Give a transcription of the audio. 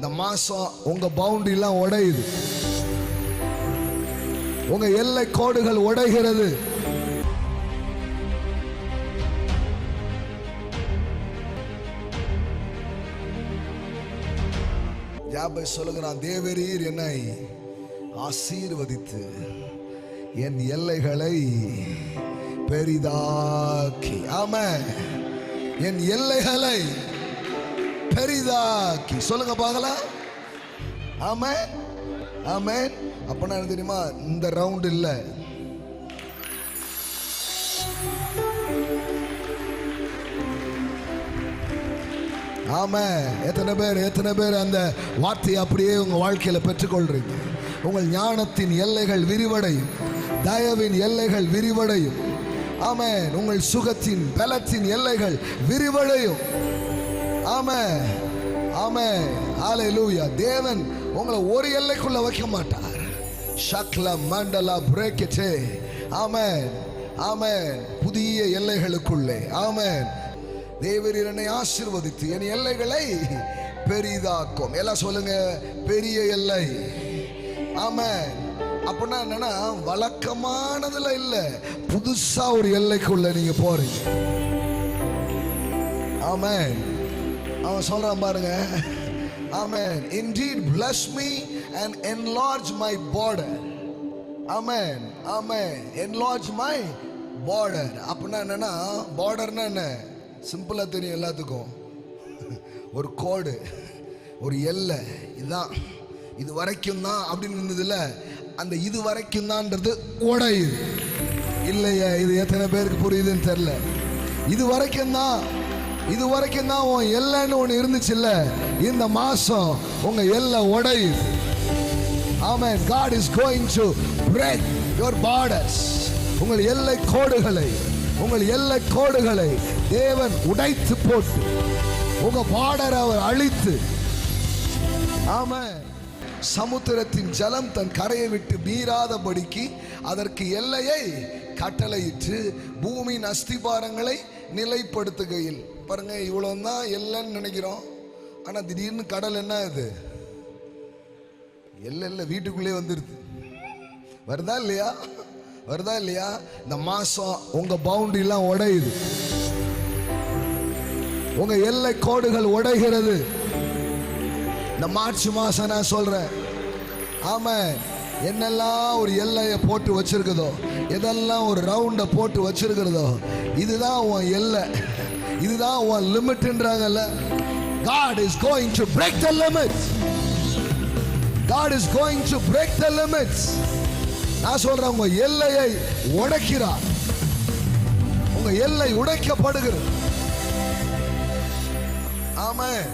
இந்த மாசம் உங்க பவுண்டரி எல்லாம் உடையுது, உங்க எல்லை கோடுகள் உடைகிறது. யாபை சொல்லுகிறான், தேவரீர் என்னை ஆசீர்வதித்து என் எல்லைகளை பெரிதாக்கி, ஆமென், என் எல்லைகளை பெரிதாக்கி. சொல்லுங்க பார்க்கலாம். ஆமென், ஆமென். அப்பனா என்ன தெரியுமா, இந்த ரவுண்ட் இல்ல, ஆமென். எத்தனை பேர் அந்த வார்த்தையை அப்படியே உங்க வாழ்க்கையில பெற்றுக்கொள்றீங்க? உங்கள் ஞானத்தின் எல்லைகள் விரிவடையும், தயவின் எல்லைகள் விரிவடையும். ஆமென். உங்கள் சுகத்தின் பலத்தின் எல்லைகள் விரிவடையும். ஆமென், ஆமென். ஹல்லேலூயா. தேவன் உங்களை ஒரு எல்லைக்குள்ள வைக்க மாட்டார். ஷக்ல மண்டலா பிரேக்கெட்டே. ஆமென், ஆமென். புதிய எல்லைகளுக்குள்ளே, ஆமென், தேவரீர் என்னை ஆசீர்வதித்து என் எல்லைகளை பெரிதாக்கும். எல்லாம் சொல்லுங்க, பெரிய எல்லை. ஆமென். அப்படின்னா என்னன்னா, வழக்கமானதுல இல்ல, புதுசா ஒரு எல்லைக்குள்ள நீங்க போறீங்க. ஆமென். அவன் சொல்றான் பாருங்க, ஆமென். Indeed bless me and enlarge my border. Amen, amen. Enlarge my border. அப்படின்னா என்னன்னா, பார்டர்னா என்ன? சிம்பிளா தெரியும் எல்லாத்துக்கும். ஒரு கோடு, ஒரு எல்லை. இதுதான், இது வரைக்கும் தான் அப்படின்னு இருந்ததுல, அந்த இது வரைக்கும் தான்ன்றது உடையுது இல்லையா? இது எத்தனை பேருக்கு புரியுதுன்னு தெரியல. இது வரைக்கும் தான், இது வரைக்கும் தான் உன் எல்லைன்னு ஒன்று இருந்துச்சு இல்ல, இந்த மாசம் உங்க எல்லை உடையுது. ஆமென். God is going to break your borders. உங்கள் எல்லை கோடுகளை, உங்கள் எல்லை கோடுகளை தேவன் உடைத்து போட்டு உங்க பார்டரை அவர் அழித்து, ஆமென், சமுத்திரத்தின் ஜலம் தன் கரையை விட்டு மீறாதபடிக்கு அதற்கு எல்லையை கட்டளையிட்டு பூமியின் அஸ்திபாரங்களை நிலைப்படுத்துகையில். பாருங்க, இவ்வளவு தான் எல்லைன்னு நினைக்கிறோம். ஆனா திடீர்னு கடல் என்ன இது? எல்லை வீட்டுக்குள்ளே வந்துருது. வருதா இல்லையா? வருதா இல்லையா? இந்த மாசம் உங்க பவுண்டரி எல்லாம் உடையுது, உங்க எல்லை கோடுகள் உடைகிறது. இந்த மார்ச் மாசம் நான் சொல்றேன், ஆமென், என்னெல்லாம் ஒரு எல்லையை போட்டு வச்சிருக்குதோ, எதெல்லாம் ஒரு ரவுண்ட போட்டு வச்சிருக்கிறதோ, இதுதான் உன் எல்லை, இதுதான் உன் லிமிட்ன்றாங்கல்ல. God is going to break the limits. God is going to break the limits. நான் சொல்றேன், உங்க எல்லையை உடைக்கிறார். உங்க எல்லை உடைக்கப்படுகிறது. ஆமென்.